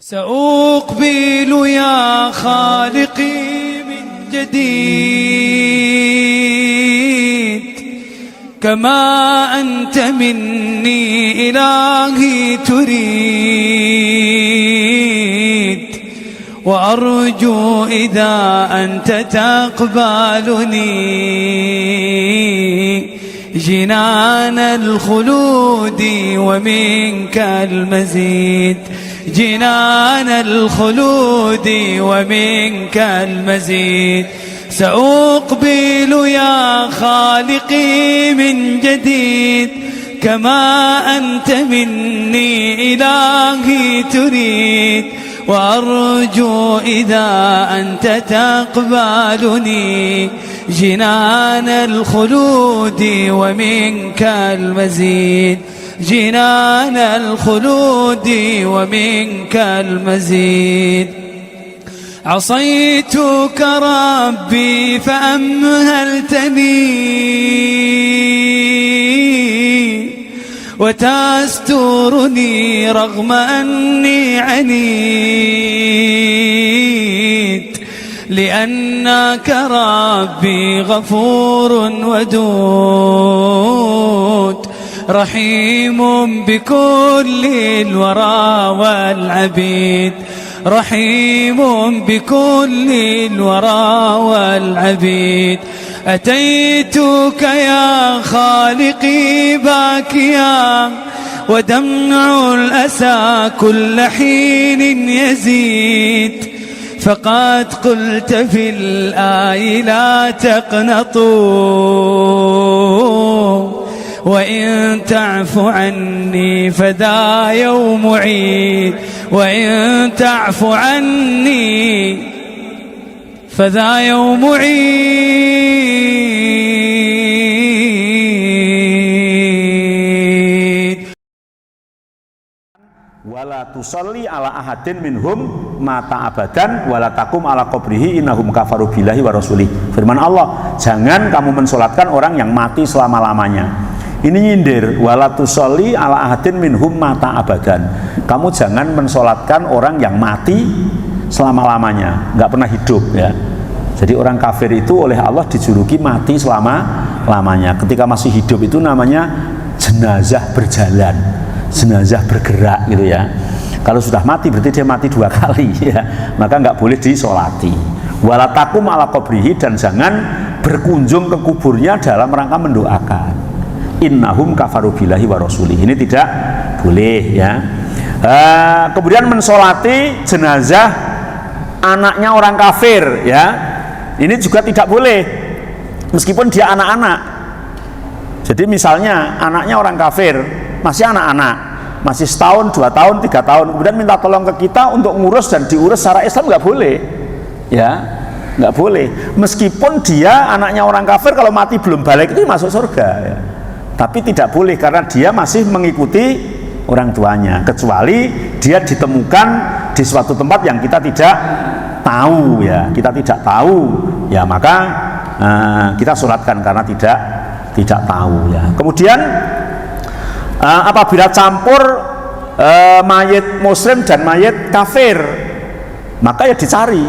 سأقبل يا خالقي من جديد كما أنت مني إلهي تريد وأرجو إذا أنت تقبلني جنان الخلود ومنك المزيد جنان الخلود ومنك المزيد سأقبل يا خالقي من جديد كما أنت مني إلهي تريد وأرجو إذا أنت تقبلني جنان الخلود ومنك المزيد جنان الخلود ومنك المزيد عصيتك ربي فأمهلتني وتسترني رغم أني عنيد لأنك ربي غفور ودود رحيم بكل الورى والعبيد رحيم بكل الورى والعبيد أتيتك يا خالقي باكيا ودمع الأسى كل حين يزيد فقد قلت في الآي لا تقنطوا وإن تعف عني فذا يوم عيد وإن تعف عني فذا يوم عيد wala tusalli ala ahadin minhum mata abadan wala takum ala qabrihi innahum kafaru billahi wa rasulih. Firman Allah, jangan kamu mensolatkan orang yang mati selama-lamanya. Ini nyindir, wala tusalli ala ahadin minhum mata abadan. Kamu jangan mensolatkan orang yang mati selama-lamanya, nggak pernah hidup ya. Jadi orang kafir itu oleh Allah dijuluki mati selama-lamanya. Ketika masih hidup itu namanya jenazah berjalan, jenazah bergerak gitu ya. Kalau sudah mati berarti dia mati dua kali ya, maka nggak boleh disolati. Wala takum ala qabrihi, dan jangan berkunjung ke kuburnya dalam rangka mendoakan. Innahum kafaru billahi wa rasulih. Ini tidak boleh ya. Kemudian mensolati jenazah anaknya orang kafir ya, ini juga tidak boleh meskipun dia anak-anak. Jadi misalnya anaknya orang kafir, masih anak-anak, masih setahun, 2 tahun, 3 tahun, kemudian minta tolong ke kita untuk ngurus dan diurus secara Islam, nggak boleh ya, nggak boleh. Meskipun dia anaknya orang kafir, kalau mati belum balik itu masuk surga ya. Tapi tidak boleh karena dia masih mengikuti orang tuanya, kecuali dia ditemukan di suatu tempat yang kita tidak tahu ya, kita tidak tahu ya, maka kita sholatkan karena tidak tahu ya. Kemudian apabila campur mayit muslim dan mayit kafir, maka ya dicari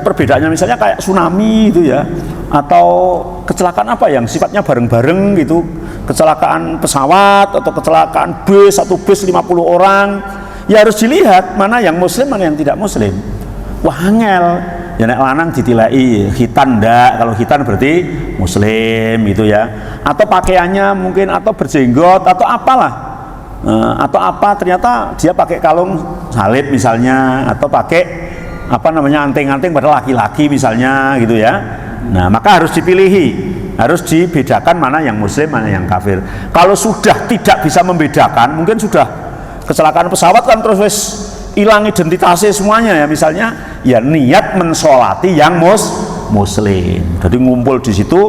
perbedaannya, misalnya kayak tsunami itu ya, atau kecelakaan apa yang sifatnya bareng-bareng gitu, kecelakaan pesawat atau kecelakaan bus, satu bus 50 orang, ya harus dilihat mana yang muslim mana yang tidak muslim. Wah angel ya, nek lanang ditilai khitan ndak, kalau khitan berarti muslim gitu ya, atau pakaiannya mungkin, atau berjenggot atau apalah, atau apa, ternyata dia pakai kalung salib misalnya, atau pakai apa namanya anting-anting pada laki-laki misalnya gitu ya. Nah maka harus dipilihi, harus dibedakan mana yang muslim mana yang kafir. Kalau sudah tidak bisa membedakan, mungkin sudah kecelakaan pesawat kan terus wis hilang identitasnya semuanya ya, misalnya ya niat mensolati yang muslim. Jadi ngumpul di situ,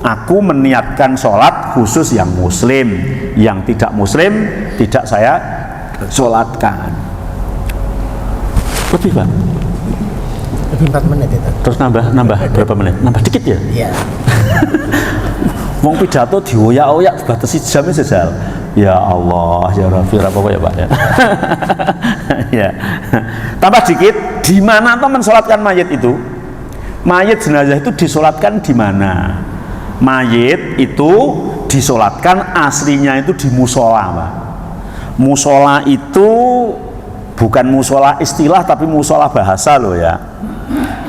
aku meniatkan sholat khusus yang muslim, yang tidak muslim tidak saya sholatkan. Lebih Pak? Lebih 4 menit itu. Terus nambah berapa menit? Nambah dikit ya? Iya. Wong pidato dioyak-oyak dibatasi jam sejal. Ya Allah, ya Rabbi, apa ya Pak ya. Ya. Tambah dikit, di mana toh mensolatkan mayit itu? Mayit jenazah itu disolatkan di mana? Mayit itu disolatkan aslinya itu di musola, Pak. Musola itu bukan musola istilah tapi musola bahasa loh ya.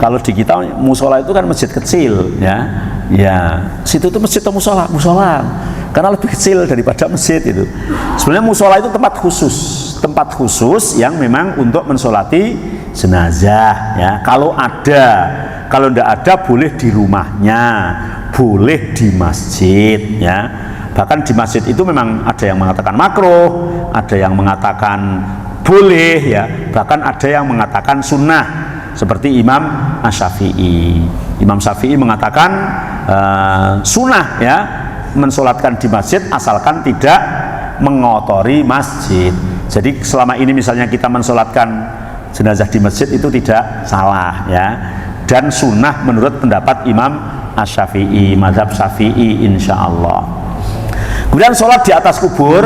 Kalau di kita musola itu kan masjid kecil ya. Ya, situ itu masjid atau musola? Musola. Karena lebih kecil daripada masjid itu. Sebenarnya musola itu tempat khusus yang memang untuk mensolati jenazah ya. Kalau tidak ada boleh di rumahnya, boleh di masjid ya. Bahkan di masjid itu memang ada yang mengatakan makruh, ada yang mengatakan boleh ya, bahkan ada yang mengatakan sunnah seperti Imam Asy-Syafi'i. Imam Syafi'i mengatakan sunnah ya mensolatkan di masjid asalkan tidak mengotori masjid. Jadi selama ini misalnya kita mensolatkan jenazah di masjid itu tidak salah ya, dan sunnah menurut pendapat Imam Asy-Syafi'i, mazhab Syafi'i insyaallah. Kemudian sholat di atas kubur,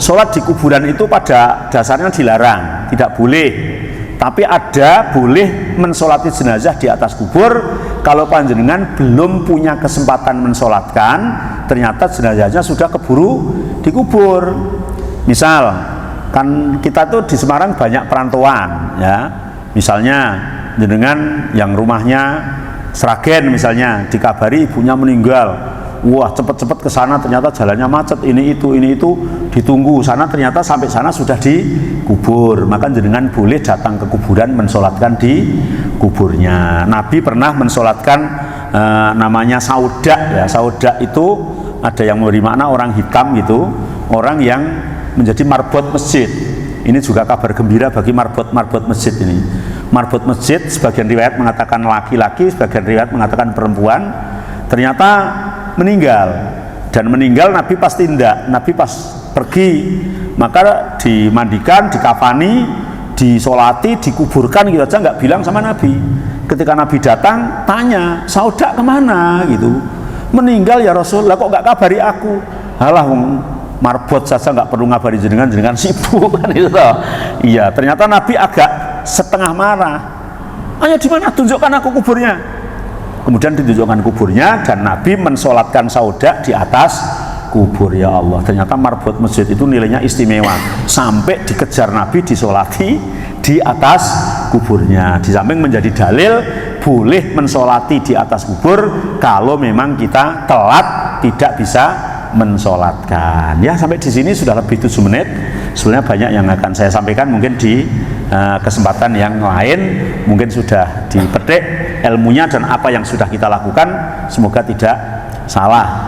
sholat di kuburan itu pada dasarnya dilarang, tidak boleh. Tapi ada boleh mensolati jenazah di atas kubur kalau panjenengan belum punya kesempatan mensolatkan, ternyata jenazahnya sudah keburu dikubur. Misal, kan kita tuh di Semarang banyak perantauan, ya. Misalnya jenengan yang rumahnya Sragen misalnya dikabari ibunya meninggal. Wah, cepet-cepet ke sana, ternyata jalannya macet, ini itu ditunggu sana, ternyata sampai sana sudah dikubur. Maka jenengan boleh datang ke kuburan mensolatkan di kuburnya. Nabi pernah mensolatkan namanya sauda ya. Sauda itu ada yang memberi makna orang hitam gitu, orang yang menjadi marbot masjid. Ini juga kabar gembira bagi marbot masjid ini. Marbot masjid sebagian riwayat mengatakan laki-laki, sebagian riwayat mengatakan perempuan. Ternyata meninggal, dan meninggal Nabi pas tindak, Nabi pas pergi maka dimandikan, dikafani, disolati, dikuburkan gitu aja, nggak bilang sama Nabi. Ketika Nabi datang tanya, sauda kemana gitu, meninggal ya Rasulullah, kok nggak kabari aku? Halah marbot saja nggak perlu ngabari jenengan sibuk kan itu toh. Iya, ternyata Nabi agak setengah marah. Ayo di mana, tunjukkan aku kuburnya. Kemudian ditunjukkan kuburnya dan Nabi mensolatkan sauda di atas kubur. Ya Allah, ternyata marbot masjid itu nilainya istimewa sampai dikejar Nabi disolati di atas kuburnya. Di samping menjadi dalil boleh mensolati di atas kubur kalau memang kita telat tidak bisa mensolatkan. Ya, sampai di sini sudah lebih 7 menit. Sebenarnya banyak yang akan saya sampaikan, mungkin di kesempatan yang lain mungkin sudah dipetik ilmunya dan apa yang sudah kita lakukan semoga tidak salah.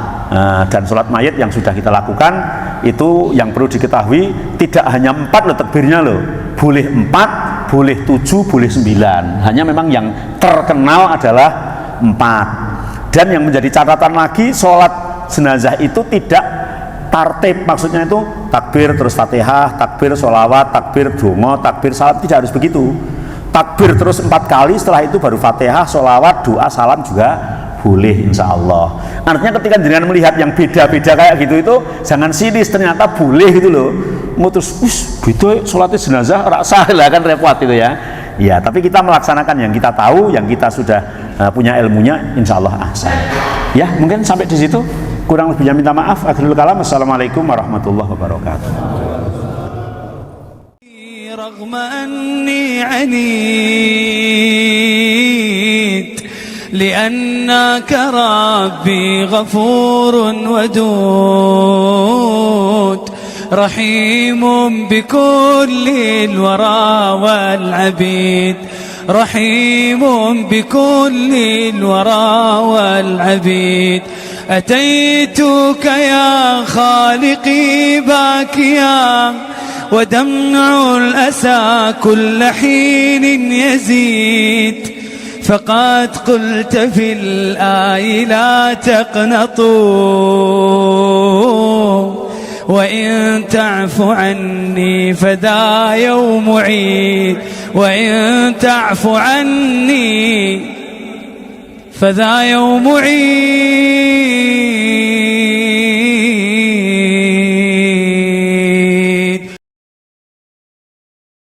Dan sholat mayit yang sudah kita lakukan itu yang perlu diketahui tidak hanya 4 loh takbirnya loh, boleh 4, boleh 7, boleh 9, hanya memang yang terkenal adalah 4. Dan yang menjadi catatan lagi, sholat jenazah itu tidak tartib, maksudnya itu takbir terus fatihah, takbir sholawat, takbir dongo, takbir salam, tidak harus begitu. Takbir terus 4 kali, setelah itu baru fatihah, sholawat, doa, salam juga boleh insya Allah. Artinya ketika jenengan melihat yang beda-beda kayak gitu itu jangan sinis, ternyata boleh gitu loh. Mau terus beda sholatnya jenazah rasa lah, kan repot itu ya. Ya, tapi kita melaksanakan yang kita tahu, yang kita sudah punya ilmunya, insya Allah ahsan. Ya, mungkin sampai di situ. Kurang lebihnya minta maaf. Akhirul kalam. Assalamualaikum warahmatullahi wabarakatuh. رغم أني عنيد لأنك ربي غفور ودود رحيم بكل الورى والعبيد رحيم بكل الورى والعبيد أتيتك يا خالقي باكيا ودمع الأسى كل حين يزيد فقد قلت في الآي لا تقنطوا وإن تعف عني فذا يوم عيد وإن تعف عني فذا يوم عيد